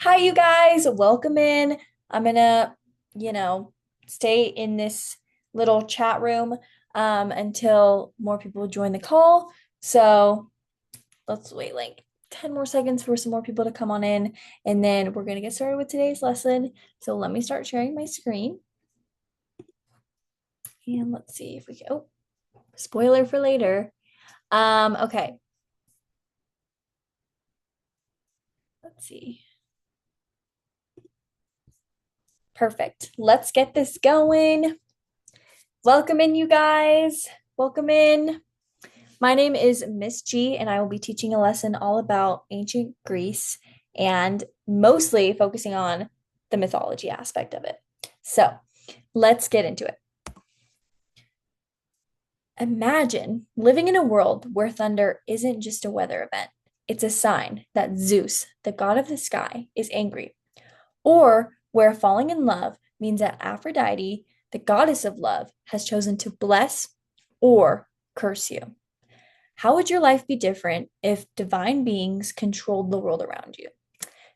Hi, you guys. Welcome in. I'm gonna, you know, stay in this little chat room until more people join the call. So let's wait like 10 more seconds for some more people to come on in, and then we're gonna get started with today's lesson. So let me start sharing my screen, and let's see if we can. Oh, spoiler for later. Okay, let's see. Perfect. Let's get this going. Welcome in, you guys. Welcome in. My name is Miss G, and I will be teaching a lesson all about ancient Greece and mostly focusing on the mythology aspect of it. So let's get into it. Imagine living in a world where thunder isn't just a weather event, it's a sign that Zeus, the god of the sky, is angry, or where falling in love means that Aphrodite, the goddess of love, has chosen to bless or curse you. How would your life be different if divine beings controlled the world around you?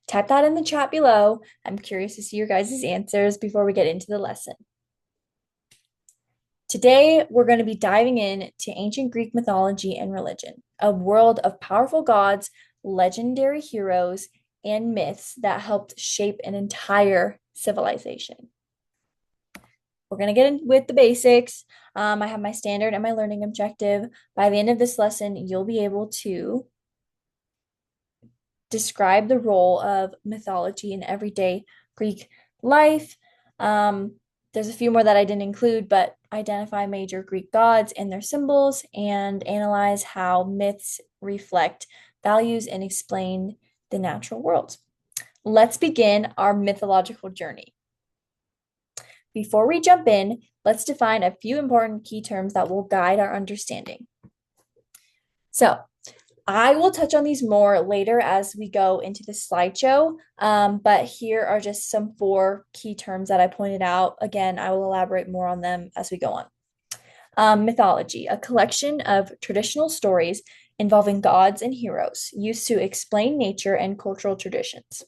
Type that in the chat below. I'm curious to see your guys' answers before we get into the lesson. Today, we're going to be diving into ancient Greek mythology and religion, a world of powerful gods, legendary heroes, and myths that helped shape an entire civilization. We're going to get in with the basics. I have my standard and my learning objective. By the end of this lesson, you'll be able to describe the role of mythology in everyday Greek life. There's a few more that I didn't include, but identify major Greek gods and their symbols and analyze how myths reflect values and explain the natural world. Let's begin our mythological journey. Before we jump in, let's define a few important key terms that will guide our understanding. So, I will touch on these more later as we go into the slideshow, but here are just some four key terms that I pointed out. Again, I will elaborate more on them as we go on. Mythology, a collection of traditional stories involving gods and heroes used to explain nature and cultural traditions.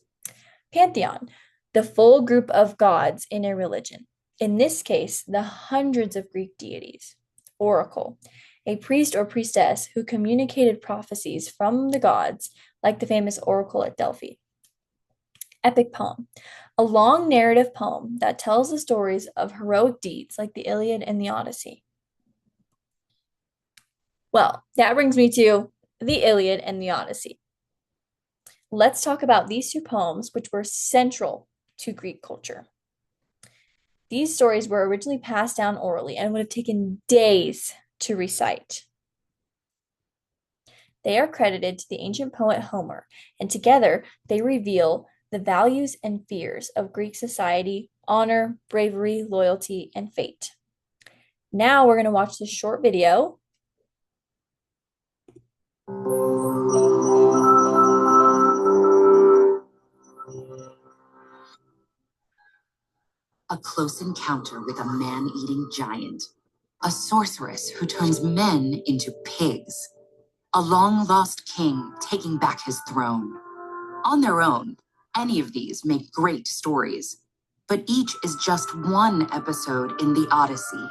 Pantheon, the full group of gods in a religion. In this case, the hundreds of Greek deities. Oracle, a priest or priestess who communicated prophecies from the gods, like the famous oracle at Delphi. Epic poem, a long narrative poem that tells the stories of heroic deeds like the Iliad and the Odyssey. Well, that brings me to the Iliad and the Odyssey. Let's talk about these two poems, which were central to Greek culture. These stories were originally passed down orally and would have taken days to recite. They are credited to the ancient poet Homer, and together they reveal the values and fears of Greek society, honor, bravery, loyalty, and fate. Now we're going to watch this short video. A close encounter with a man-eating giant, a sorceress who turns men into pigs, a long-lost king taking back his throne. On their own, any of these make great stories, but each is just one episode in the Odyssey,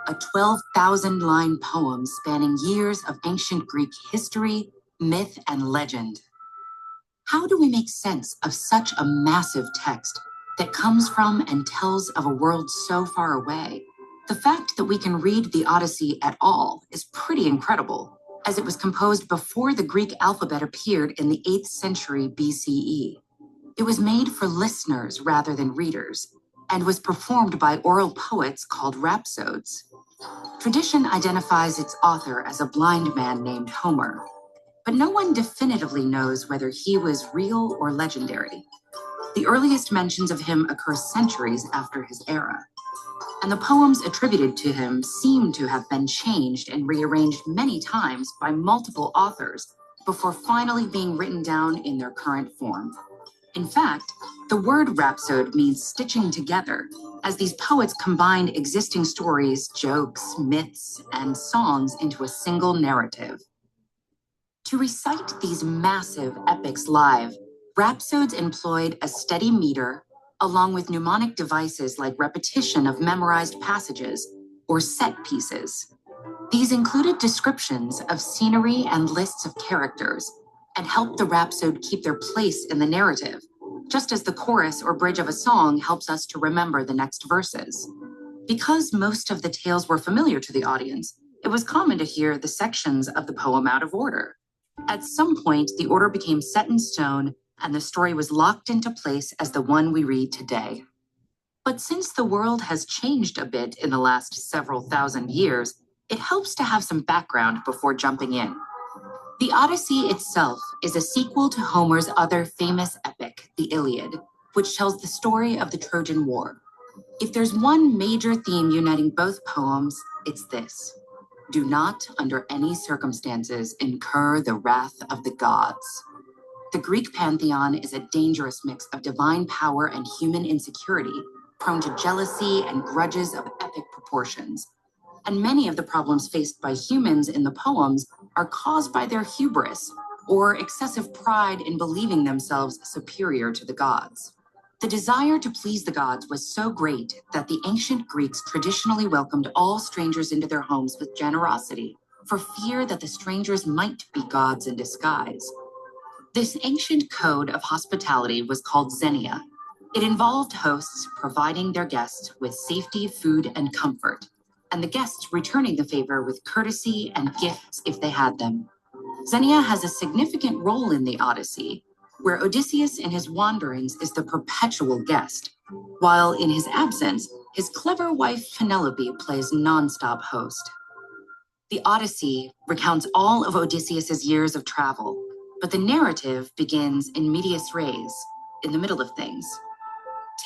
a 12,000-line poem spanning years of ancient Greek history, myth, and legend. How do we make sense of such a massive text that comes from and tells of a world so far away? The fact that we can read the Odyssey at all is pretty incredible, as it was composed before the Greek alphabet appeared in the 8th century BCE. It was made for listeners rather than readers, and was performed by oral poets called rhapsodes. Tradition identifies its author as a blind man named Homer, but no one definitively knows whether he was real or legendary. The earliest mentions of him occur centuries after his era, and the poems attributed to him seem to have been changed and rearranged many times by multiple authors before finally being written down in their current form. In fact, the word rhapsode means stitching together, as these poets combined existing stories, jokes, myths, and songs into a single narrative. To recite these massive epics live Rhapsodes employed a steady meter, along with mnemonic devices like repetition of memorized passages or set pieces. These included descriptions of scenery and lists of characters, and helped the rhapsode keep their place in the narrative, just as the chorus or bridge of a song helps us to remember the next verses. Because most of the tales were familiar to the audience, it was common to hear the sections of the poem out of order. At some point, the order became set in stone, and the story was locked into place as the one we read today. But since the world has changed a bit in the last several thousand years, it helps to have some background before jumping in. The Odyssey itself is a sequel to Homer's other famous epic, the Iliad, which tells the story of the Trojan War. If there's one major theme uniting both poems, it's this: do not, under any circumstances, incur the wrath of the gods. The Greek pantheon is a dangerous mix of divine power and human insecurity, prone to jealousy and grudges of epic proportions. And many of the problems faced by humans in the poems are caused by their hubris or excessive pride in believing themselves superior to the gods. The desire to please the gods was so great that the ancient Greeks traditionally welcomed all strangers into their homes with generosity, for fear that the strangers might be gods in disguise. This ancient code of hospitality was called xenia. It involved hosts providing their guests with safety, food, and comfort, and the guests returning the favor with courtesy and gifts if they had them. Xenia has a significant role in the Odyssey, where Odysseus in his wanderings is the perpetual guest, while in his absence, his clever wife Penelope plays nonstop host. The Odyssey recounts all of Odysseus's years of travel, but the narrative begins in medias res, in the middle of things.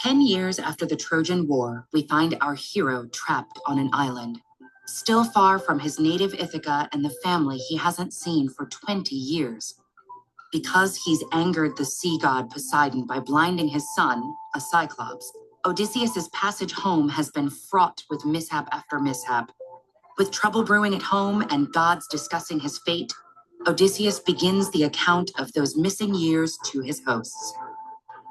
10 years after the Trojan War, we find our hero trapped on an island, still far from his native Ithaca and the family he hasn't seen for 20 years. Because he's angered the sea god Poseidon by blinding his son, a Cyclops, Odysseus's passage home has been fraught with mishap after mishap. With trouble brewing at home and gods discussing his fate, Odysseus begins the account of those missing years to his hosts.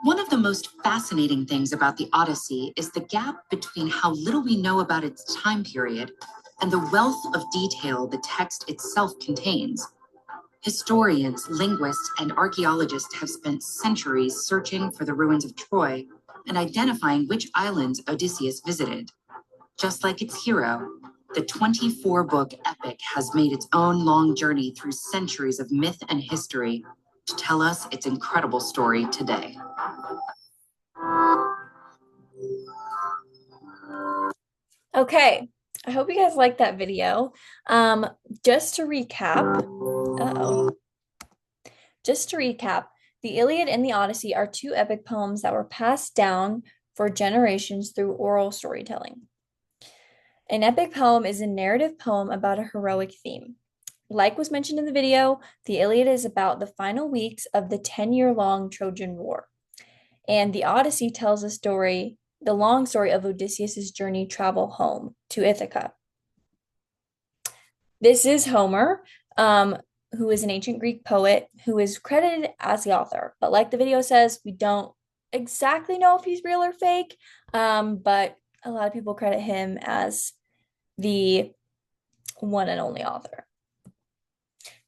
One of the most fascinating things about the Odyssey is the gap between how little we know about its time period and the wealth of detail the text itself contains. Historians, linguists, and archaeologists have spent centuries searching for the ruins of Troy and identifying which islands Odysseus visited. Just like its hero, the 24-book epic has made its own long journey through centuries of myth and history to tell us its incredible story today. Okay, I hope you guys liked that video. Just to recap, just to recap, the Iliad and the Odyssey are two epic poems that were passed down for generations through oral storytelling. An epic poem is a narrative poem about a heroic theme. Like was mentioned in the video, the Iliad is about the final weeks of the 10-year-long Trojan War. And the Odyssey tells the long story of Odysseus' journey travel home to Ithaca. This is Homer, who is an ancient Greek poet who is credited as the author. But like the video says, we don't exactly know if he's real or fake, but a lot of people credit him as the one and only author.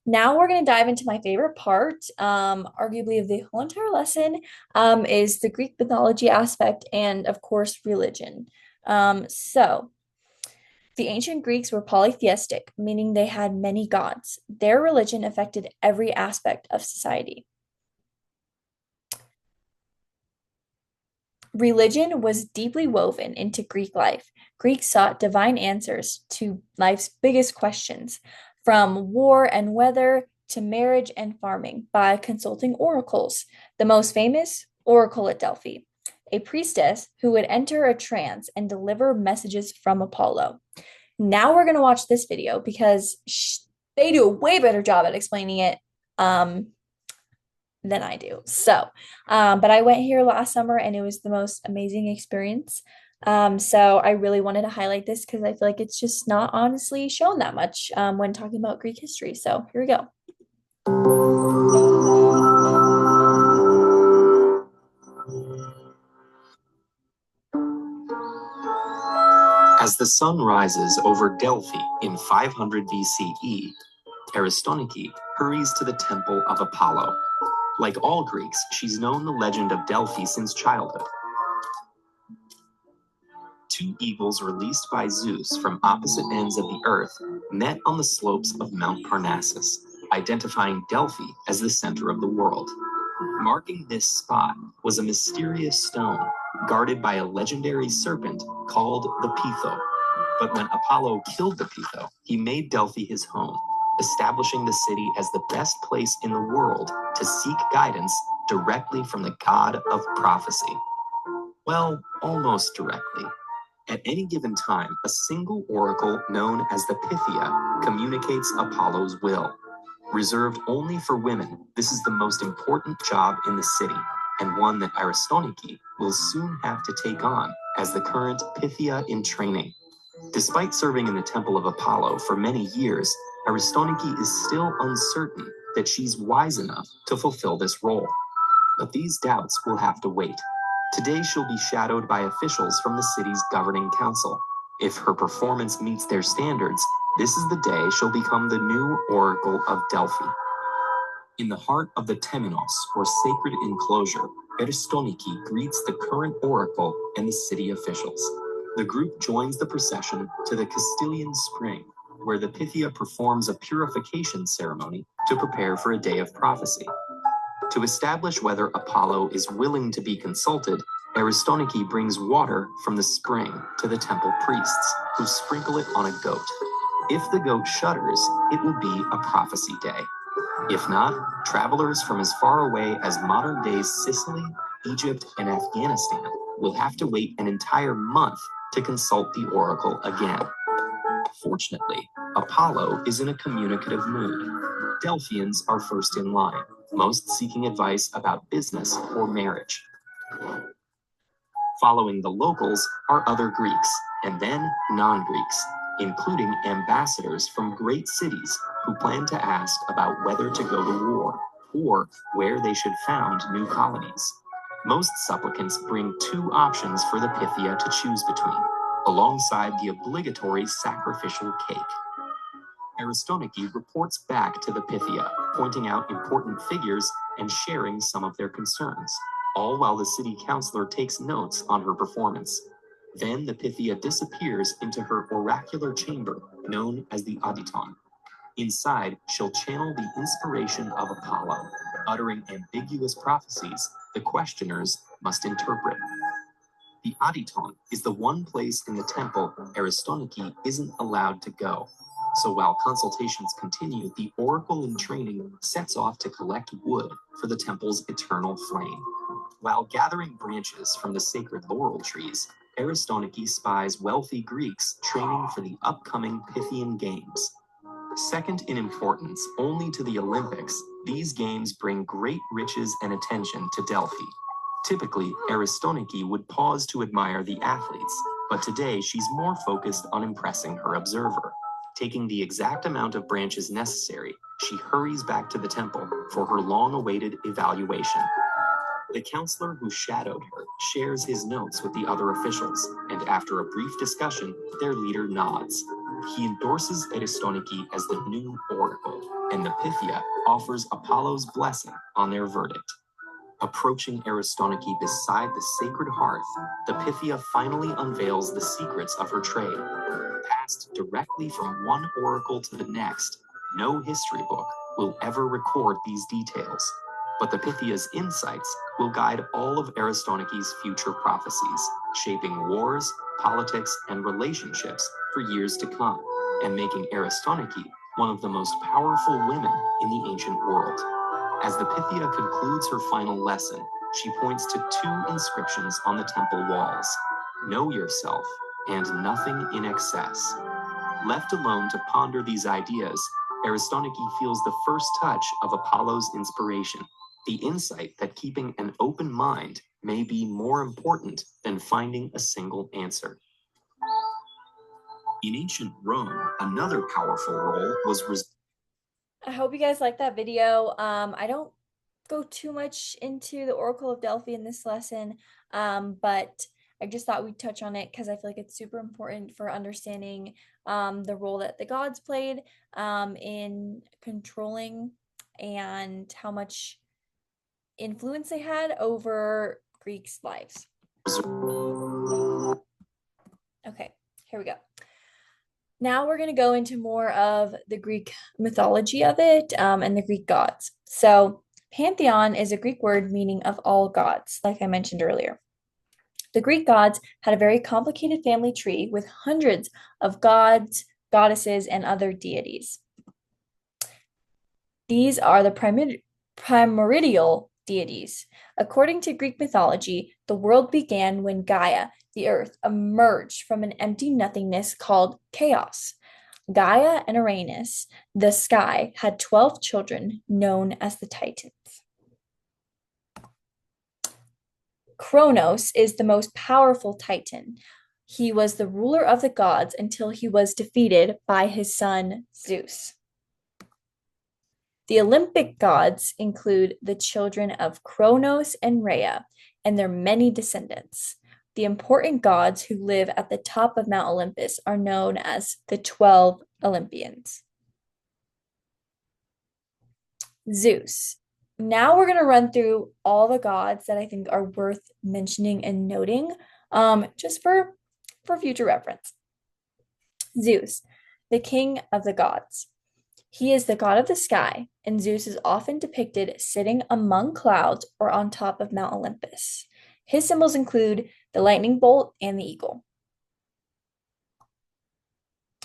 Now we're going to dive into my favorite part, arguably of the whole entire lesson, is the Greek mythology aspect and, of course, religion. So, the ancient Greeks were polytheistic, meaning they had many gods. Their religion affected every aspect of society. Religion was deeply woven into Greek life. Greeks sought divine answers to life's biggest questions, from war and weather to marriage and farming, by consulting oracles. The most famous, Oracle at Delphi, a priestess who would enter a trance and deliver messages from Apollo. Now we're going to watch this video because they do a way better job at explaining it than I do. So, but I went here last summer and it was the most amazing experience. So I really wanted to highlight this because I feel like it's just not honestly shown that much when talking about Greek history. So here we go. As the sun rises over Delphi in 500 BCE, Aristonyche hurries to the temple of Apollo. Like all Greeks, she's known the legend of Delphi since childhood. Two eagles released by Zeus from opposite ends of the earth met on the slopes of Mount Parnassus, identifying Delphi as the center of the world. Marking this spot was a mysterious stone guarded by a legendary serpent called the Pytho. But when Apollo killed the Pytho, he made Delphi his home, establishing the city as the best place in the world to seek guidance directly from the god of prophecy. Well, almost directly. At any given time, a single oracle known as the Pythia communicates Apollo's will. Reserved only for women, this is the most important job in the city, and one that Aristonyche will soon have to take on as the current Pythia in training. Despite serving in the temple of Apollo for many years, Aristonyche is still uncertain that she's wise enough to fulfill this role. But these doubts will have to wait. Today she'll be shadowed by officials from the city's governing council. If her performance meets their standards, this is the day she'll become the new Oracle of Delphi. In the heart of the Temenos, or sacred enclosure, Aristonyche greets the current oracle and the city officials. The group joins the procession to the Castilian Spring, where the Pythia performs a purification ceremony to prepare for a day of prophecy. To establish whether Apollo is willing to be consulted, Aristonyche brings water from the spring to the temple priests, who sprinkle it on a goat. If the goat shudders, it will be a prophecy day. If not, travelers from as far away as modern-day Sicily, Egypt, and Afghanistan will have to wait an entire month to consult the oracle again. Fortunately, Apollo is in a communicative mood. Delphians are first in line, most seeking advice about business or marriage. Following the locals are other Greeks, and then non-Greeks, including ambassadors from great cities who plan to ask about whether to go to war or where they should found new colonies. Most supplicants bring two options for the Pythia to choose between, alongside the obligatory sacrificial cake. Aristonyche reports back to the Pythia, pointing out important figures and sharing some of their concerns, all while the city councilor takes notes on her performance. Then the Pythia disappears into her oracular chamber, known as the Auditon. Inside, she'll channel the inspiration of Apollo, uttering ambiguous prophecies the questioners must interpret. The Auditon is the one place in the temple Aristonyche isn't allowed to go. So while consultations continue, the oracle in training sets off to collect wood for the temple's eternal flame. While gathering branches from the sacred laurel trees, Aristonyche spies wealthy Greeks training for the upcoming Pythian Games. Second in importance only to the Olympics, these games bring great riches and attention to Delphi. Typically, Aristonyche would pause to admire the athletes, but today she's more focused on impressing her observer. Taking the exact amount of branches necessary, she hurries back to the temple for her long-awaited evaluation. The counselor who shadowed her shares his notes with the other officials, and after a brief discussion, their leader nods. He endorses Aristonyche as the new oracle, and the Pythia offers Apollo's blessing on their verdict. Approaching Aristonyche beside the sacred hearth, the Pythia finally unveils the secrets of her trade. Passed directly from one oracle to the next, no history book will ever record these details. But the Pythia's insights will guide all of Aristonyche's future prophecies, shaping wars, politics, and relationships for years to come, and making Aristonyche one of the most powerful women in the ancient world. As the Pythia concludes her final lesson, she points to two inscriptions on the temple walls: "Know yourself," and "Nothing in excess." Left alone to ponder these ideas, Aristonyche feels the first touch of Apollo's inspiration, the insight that keeping an open mind may be more important than finding a single answer. In ancient Rome, another powerful role was I hope you guys like that video. I don't go too much into the Oracle of Delphi in this lesson, but I just thought we'd touch on it because I feel like it's super important for understanding the role that the gods played in controlling and how much influence they had over Greeks' lives. Okay, here we go. Now we're going to go into more of the Greek mythology of it and the Greek gods. So, pantheon is a Greek word meaning of all gods, like I mentioned earlier. The Greek gods had a very complicated family tree with hundreds of gods, goddesses, and other deities. These are the primordial deities. According to Greek mythology, the world began when Gaia, the earth, emerged from an empty nothingness called chaos. Gaia and Uranus, the sky, had 12 children known as the Titans. Kronos is the most powerful Titan. He was the ruler of the gods until he was defeated by his son Zeus. The Olympic gods include the children of Kronos and Rhea and their many descendants. The important gods who live at the top of Mount Olympus are known as the 12 Olympians. Zeus. Now we're going to run through all the gods that I think are worth mentioning and noting, just for future reference. Zeus, the king of the gods. He is the god of the sky, and Zeus is often depicted sitting among clouds or on top of Mount Olympus. His symbols include the lightning bolt and the eagle.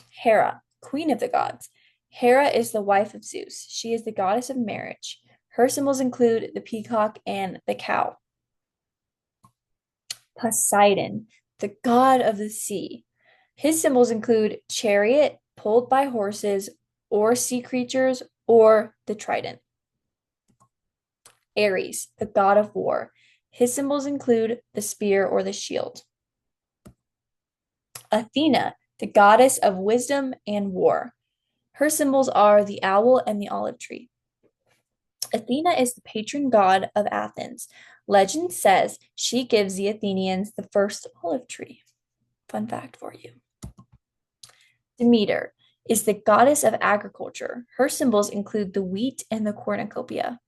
Hera, queen of the gods. Hera is the wife of Zeus. She is the goddess of marriage. Her symbols include the peacock and the cow. Poseidon, the god of the sea. His symbols include chariot pulled by horses or sea creatures or the trident. Ares, the god of war. His symbols include the spear or the shield. Athena, the goddess of wisdom and war. Her symbols are the owl and the olive tree. Athena is the patron god of Athens. Legend says she gives the Athenians the first olive tree. Fun fact for you. Demeter is the goddess of agriculture. Her symbols include the wheat and the cornucopia.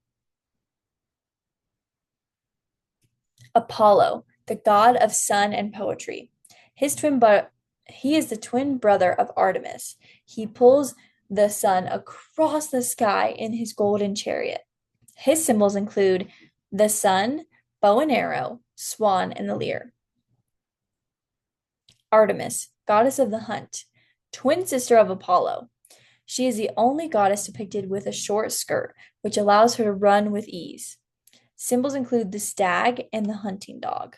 Apollo, the god of sun and poetry. He is the twin brother of Artemis. He pulls the sun across the sky in his golden chariot. His symbols include the sun, bow and arrow, swan, and the lyre. Artemis, goddess of the hunt, twin sister of Apollo. She is the only goddess depicted with a short skirt, which allows her to run with ease. Symbols include the stag and the hunting dog.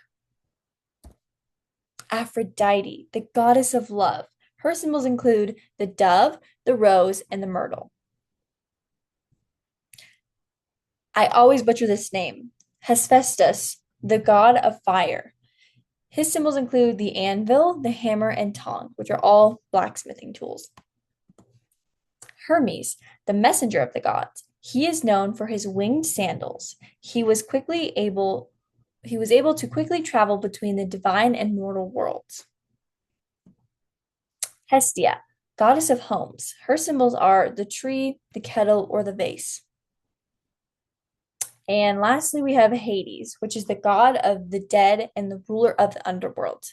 Aphrodite, the goddess of love. Her symbols include the dove, the rose, and the myrtle. I always butcher this name. Hephaestus, the god of fire. His symbols include the anvil, the hammer, and tongue, which are all blacksmithing tools. Hermes, the messenger of the gods. He is known for his winged sandals. He was able to quickly travel between the divine and mortal worlds. Hestia, goddess of homes. Her symbols are the tree, the kettle, or the vase. And lastly, we have Hades, which is the god of the dead and the ruler of the underworld.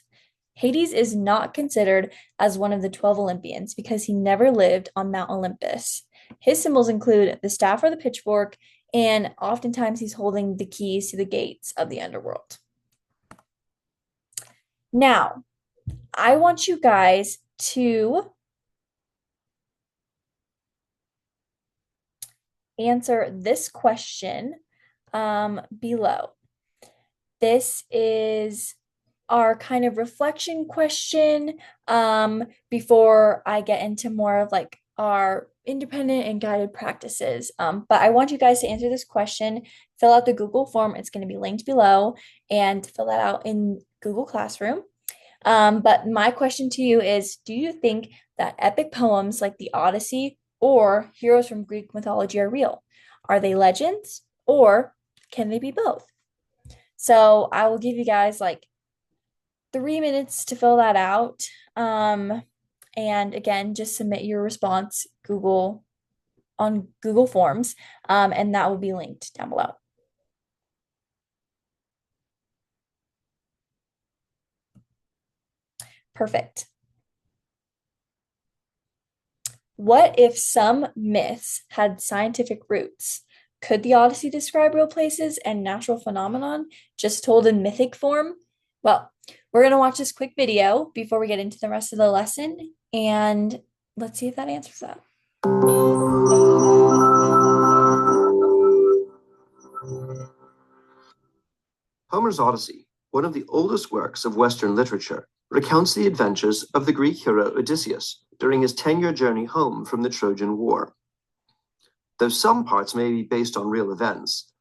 Hades is not considered as one of the 12 Olympians because he never lived on Mount Olympus. His symbols include the staff or the pitchfork, and oftentimes he's holding the keys to the gates of the underworld. Now, I want you guys to answer this question below. This is our kind of reflection question before I get into more of like our independent and guided practices. But I want you guys to answer this question, fill out the Google form. It's going to be linked below, and fill that out in Google Classroom. But my question to you is, do you think that epic poems like the Odyssey or heroes from Greek mythology are real? Are they legends, or can they be both? So I will give you guys like 3 minutes to fill that out. Um, and again, just submit your response on Google Forms, and that will be linked down below. Perfect. What if some myths had scientific roots? Could the Odyssey describe real places and natural phenomenon just told in mythic form? Well, we're going to watch this quick video before we get into the rest of the lesson, and let's see if that answers that. Homer's Odyssey, one of the oldest works of Western literature, recounts the adventures of the Greek hero Odysseus during his 10-year journey home from the Trojan War. Though some parts may be based on real events,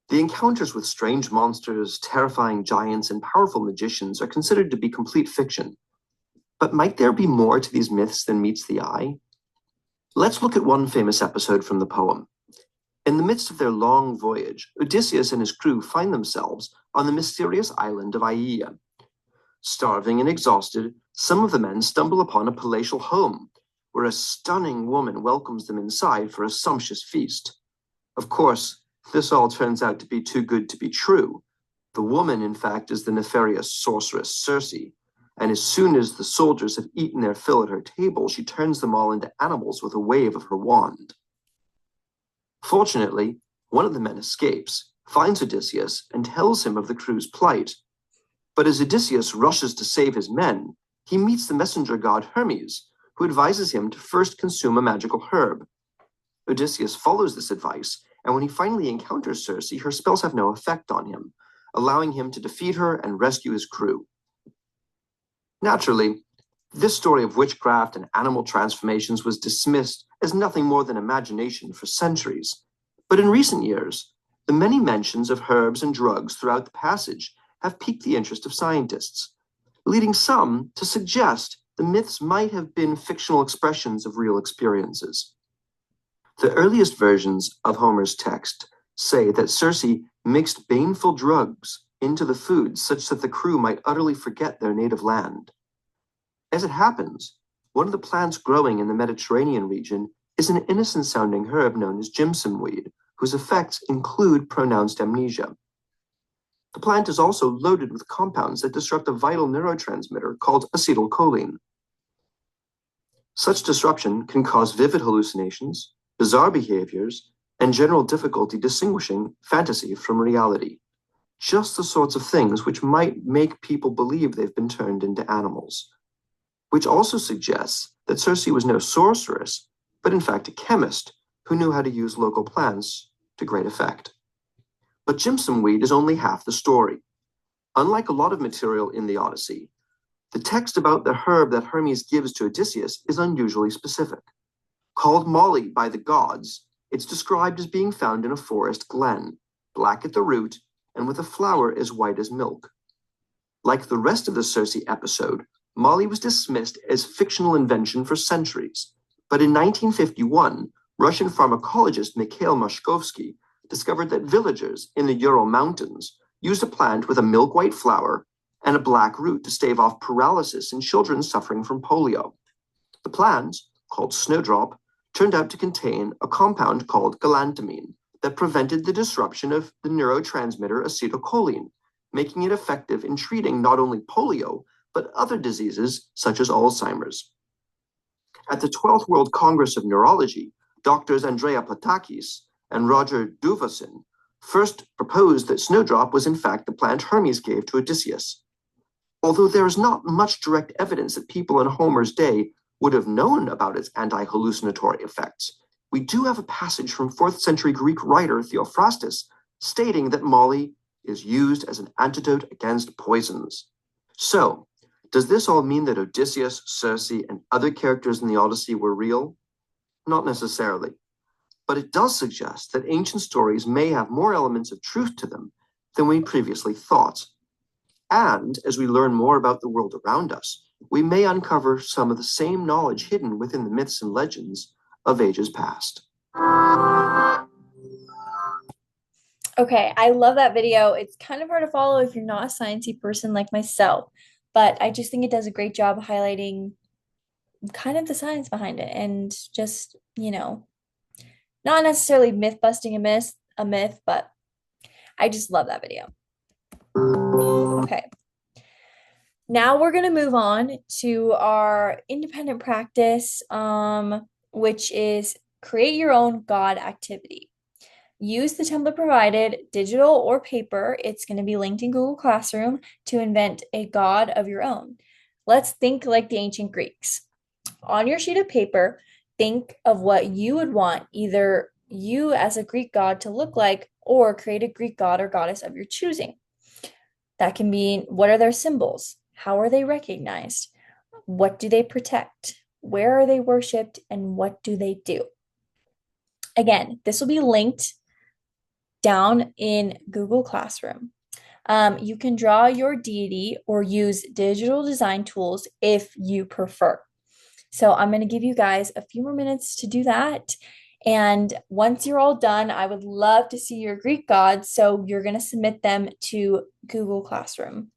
the encounters with strange monsters, terrifying giants, and powerful magicians are considered to be complete fiction. But might there be more to these myths than meets the eye? Let's look at one famous episode from the poem. In the midst of their long voyage, Odysseus and his crew find themselves on the mysterious island of Aeaea. Starving and exhausted, some of the men stumble upon a palatial home, where a stunning woman welcomes them inside for a sumptuous feast. Of course, this all turns out to be too good to be true. The woman, in fact, is the nefarious sorceress Circe, and as soon as the soldiers have eaten their fill at her table, she turns them all into animals with a wave of her wand. Fortunately, one of the men escapes, finds Odysseus, and tells him of the crew's plight. But as Odysseus rushes to save his men, he meets the messenger god Hermes, who advises him to first consume a magical herb. Odysseus follows this advice, and when he finally encounters Circe, her spells have no effect on him, allowing him to defeat her and rescue his crew. Naturally, this story of witchcraft and animal transformations was dismissed as nothing more than imagination for centuries. But in recent years, the many mentions of herbs and drugs throughout the passage have piqued the interest of scientists, leading some to suggest the myths might have been fictional expressions of real experiences. The earliest versions of Homer's text say that Circe mixed baneful drugs into the food such that the crew might utterly forget their native land. As it happens, one of the plants growing in the Mediterranean region is an innocent-sounding herb known as jimson weed, whose effects include pronounced amnesia. The plant is also loaded with compounds that disrupt a vital neurotransmitter called acetylcholine. Such disruption can cause vivid hallucinations, bizarre behaviors, and general difficulty distinguishing fantasy from reality. Just the sorts of things which might make people believe they've been turned into animals. Which also suggests that Circe was no sorceress, but in fact a chemist who knew how to use local plants to great effect. But jimson weed is only half the story. Unlike a lot of material in the Odyssey, the text about the herb that Hermes gives to Odysseus is unusually specific. Called moly by the gods, it's described as being found in a forest glen, black at the root, and with a flower as white as milk. Like the rest of the Circe episode, moly was dismissed as fictional invention for centuries. But in 1951, Russian pharmacologist Mikhail Mashkovsky discovered that villagers in the Ural Mountains used a plant with a milk-white flower and a black root to stave off paralysis in children suffering from polio. The plant, called snowdrop, turned out to contain a compound called galantamine that prevented the disruption of the neurotransmitter acetylcholine, making it effective in treating not only polio, but other diseases such as Alzheimer's. At the 12th World Congress of Neurology, doctors Andrea Patakis and Roger Duvasin first proposed that snowdrop was in fact the plant Hermes gave to Odysseus. Although there is not much direct evidence that people in Homer's day would have known about its anti-hallucinatory effects, we do have a passage from 4th century Greek writer Theophrastus stating that moly is used as an antidote against poisons. So, does this all mean that Odysseus, Circe, and other characters in the Odyssey were real? Not necessarily. But it does suggest that ancient stories may have more elements of truth to them than we previously thought. And as we learn more about the world around us, we may uncover some of the same knowledge hidden within the myths and legends of ages past. Okay, I love that video. It's kind of hard to follow if you're not a sciencey person like myself. but I just think it does a great job highlighting kind of the science behind it and just, not necessarily myth busting a myth, but I just love that video. Okay. Now we're going to move on to our independent practice, which is create your own God activity. Use the template provided, digital or paper. It's going to be linked in Google Classroom to invent a God of your own. Let's think like the ancient Greeks. On your sheet of paper, think of what you would want either you as a Greek god to look like or create a Greek god or goddess of your choosing. That can be what are their symbols? How are they recognized? What do they protect? Where are they worshipped? And what do they do? Again, this will be linked down in Google Classroom. You can draw your deity or use digital design tools if you prefer. So I'm going to give you guys a few more minutes to do that. And once you're all done, I would love to see your Greek gods. So you're going to submit them to Google Classroom.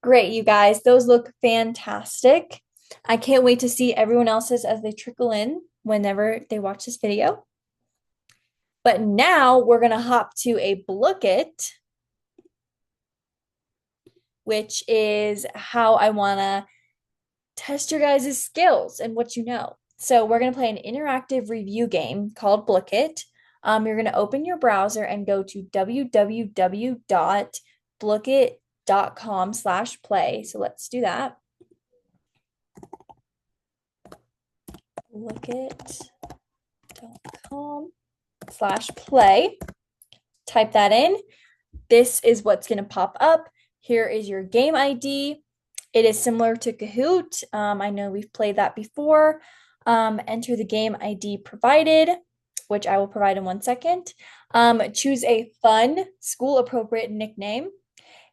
Great, you guys. Those look fantastic. I can't wait to see everyone else's as they trickle in whenever they watch this video. But now we're going to hop to a Blook It, which is how I want to test your guys' skills and what you know. So we're going to play an interactive review game called Blook It. You're going to open your browser and go to www.blookit.com/play. So let's do that. Blookit.com/play. Type that in. This is what's going to pop up. Here is your game ID. It is similar to Kahoot. I know we've played that before. Enter the game ID provided, which I will provide in 1 second. Choose a fun, school-appropriate nickname.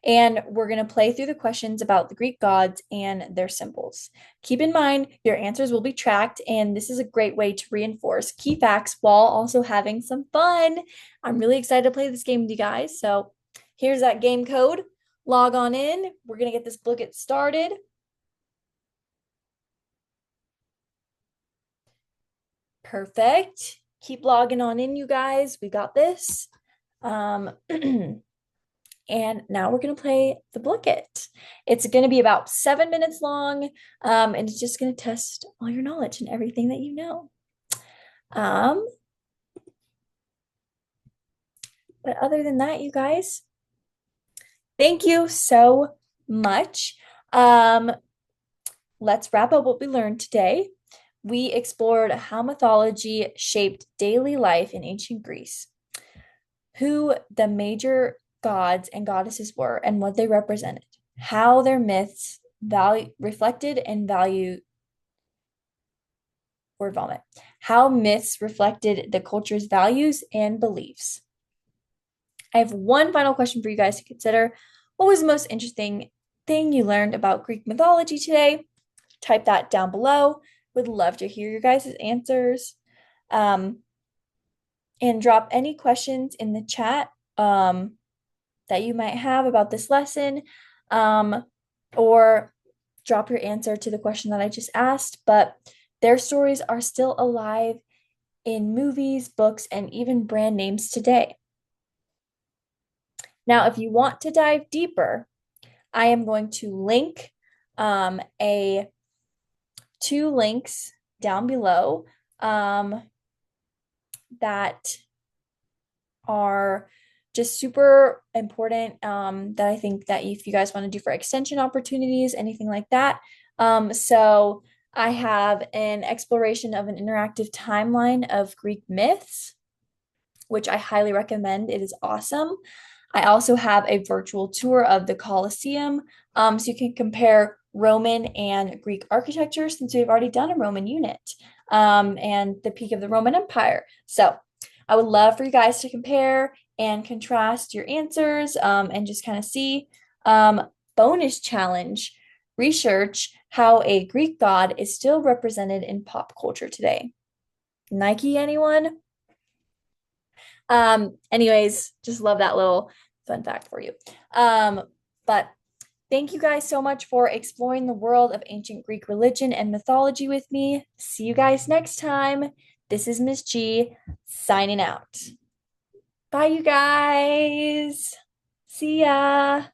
And we're going to play through the questions about the Greek gods and their symbols. Keep in mind, your answers will be tracked, and this is a great way to reinforce key facts while also having some fun. I'm really excited to play this game with you guys. So here's that game code. Log on in. We're going to get this book started. Perfect. Keep logging on in, you guys. We got this. And now we're going to play the Book It. It's going to be about 7 minutes long, and it's just going to test all your knowledge and everything that you know. But other than that, you guys, thank you so much. Let's wrap up what we learned today. We explored how mythology shaped daily life in ancient Greece, who the major gods and goddesses were and what they represented, how their myths reflected and value word vomit, how myths reflected the culture's values and beliefs. I have one final question for you guys to consider. What was the most interesting thing you learned about Greek mythology today? Type that down below. Would love to hear your guys' answers. And drop any questions in the chat that you might have about this lesson, or drop your answer to the question that I just asked. But their stories are still alive in movies, books, and even brand names today. Now, if you want to dive deeper, I am going to link two links down below that are just super important, that I think that if you guys want to do for extension opportunities, anything like that. So I have an exploration of an interactive timeline of Greek myths, which I highly recommend. It is awesome. I also have a virtual tour of the Colosseum, so you can compare Roman and Greek architecture since we've already done a Roman unit. and the peak of the Roman Empire. So I would love for you guys to compare and contrast your answers and just kind of see. Bonus challenge, research how a Greek god is still represented in pop culture today. Nike, anyone? Anyways, just love that little fun fact for you. But thank you guys so much for exploring the world of ancient Greek religion and mythology with me. See you guys next time. This is Miss G signing out. Bye, you guys. See ya.